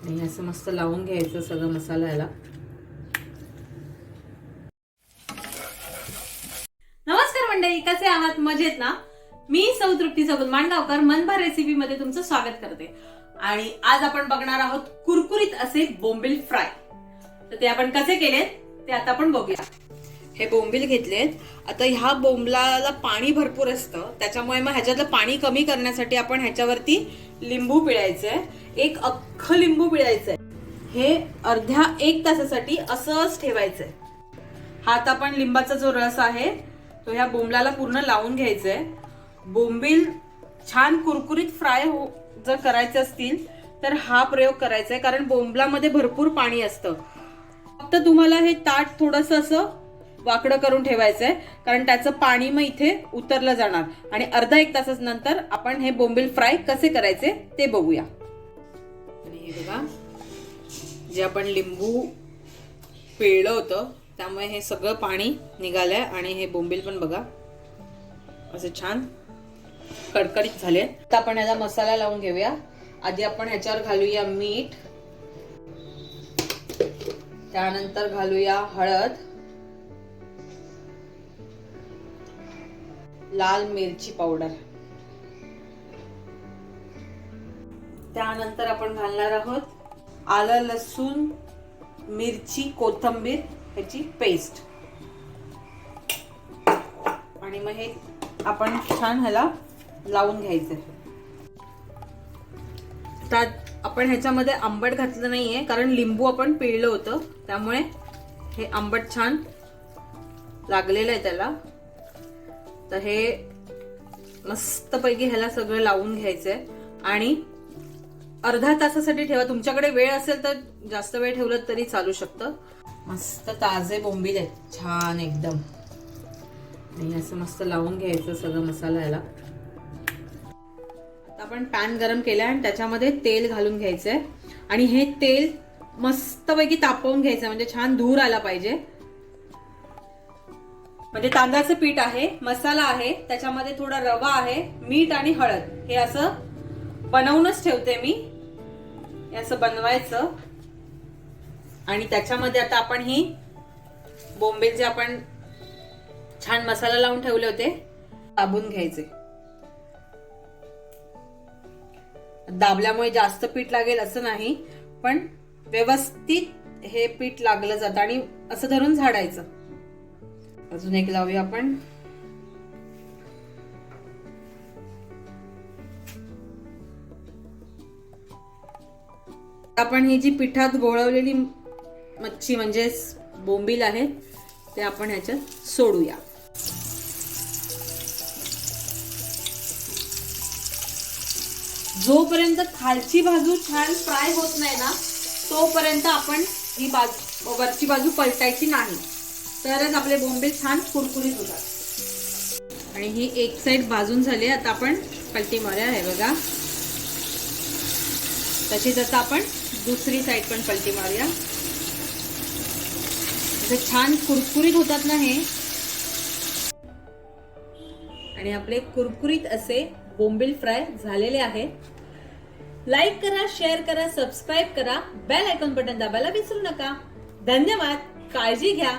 आणि असं मस्त लावून घ्यायचं सगळं मसाला याला. नमस्कार मंडळी, कसे आहात? मजेत ना? मी सौ तृप्ती सोबत मांडगावकर मनभर रेसिपी मध्ये तुमचं स्वागत करते. आणि आज आपण बघणार आहोत कुरकुरीत असे बोंबील फ्राय. तर ते आपण कसे केलेत ते आता आपण बघूया. हे बोंबील घेतलेत. आता ह्या बोंबलाला पाणी भरपूर असतं, त्याच्यामुळे मग ह्याच्यातलं पाणी कमी करण्यासाठी आपण ह्याच्यावरती लिंबू पिळायचंय. एक अख्खं लिंबू पिळायचंय. हे अर्ध्या 1 तासासाठी असंच ठेवायचंय. हा आता आपण लिंबाचा जो रस आहे तो ह्या बोंबलाला पूर्ण लावून घ्यायचंय. बोंबील छान कुरकुरीत फ्राय जर करायचे असतील तर हा प्रयोग करायचा आहे, कारण बोंबलामध्ये भरपूर पाणी असतं. फक्त तुम्हाला हे ताट थोडंसं असं वाकडं करून ठेवायचंय, कारण त्याचं पाणी मग इथे उतरलं जाणार. आणि अर्धा 1 तासानंतर आपण हे बोंबील फ्राय कसे करायचे ते बघूया. आणि हे बघा, जे आपण लिंबू पिळलं होतं त्यामुळे हे सगळं पाणी निघालंय. आणि हे बोंबील पण बघा असे छान कडकडीत झाले. आता आपण याला मसाला लावून घेऊया. आधी आपण ह्याच्यावर घालूया मीठ, त्यानंतर घालूया हळद, लाल मिरची पावडर, त्यानंतर आपण घालणार आहोत आलं लसूण मिरची कोथिंबीर ह्याची पेस्ट. आणि मग हे आपण छान ह्याला लावून घ्यायचं. त्यात आपण ह्याच्यामध्ये आंबट घातलं नाहीये, कारण लिंबू आपण पिळलं होतं, त्यामुळे हे आंबट छान लागलेलं आहे त्याला. तर हे मस्तपैकी ह्याला सगळं लावून घ्यायचंय. आणि अर्धा तासासाठी ठेवा. तुमच्याकडे वेळ असेल तर जास्त वेळ ठेवलं तरी चालू शकतं. मस्त ताजे बोंबील आहेत, छान एकदम. आणि असं मस्त लावून घ्यायचं सगळं मसाला याला. आता आपण पॅन गरम केलाय आणि त्याच्यामध्ये तेल घालून घ्यायचंय. आणि हे तेल मस्तपैकी तापवून घ्यायचं, म्हणजे छान धूर आला पाहिजे. म्हणजे तांदळाचं पीठ आहे, मसाला आहे, त्याच्यामध्ये थोडा रवा आहे, मीठ आणि हळद. हे असं बनवूनच ठेवते मी. हे असं बनवायचं. आणि त्याच्यामध्ये आता आपण ही बोंबील जे आपण छान मसाला लावून ठेवले होते दाबून घ्यायचे. दाबल्यामुळे जास्त पीठ लागेल असं नाही, पण व्यवस्थित हे पीठ लागलं जातं. आणि असं धरून झाडायचं. अजून एक लावूया आपण. आपण ही जी पिठात गोळवलेली मच्छी म्हणजे बोंबील आहे ते आपण ह्याच्यात सोडूया. जोपर्यंत खालची बाजू छान फ्राय होत नाही ना, तोपर्यंत आपण ही वरची बाजू पलटायची नाही, तरच आपले बोंबील छान कुरकुरीत होतात. आणि ही एक साइड भाजून झाली. आता आपण पलटी मारूया. हे बघा, तशीच आता आपण दुसरी साइड पण पलटी मारूया. छान कुरकुरीत होतात ना हे. आणि आपले कुरकुरीत असे बोंबील फ्राय झालेले आहे. लाईक करा, शेअर करा, सबस्क्राईब करा, बेल आयकॉन बटन दाबायला विसरू नका. धन्यवाद. काळजी घ्या.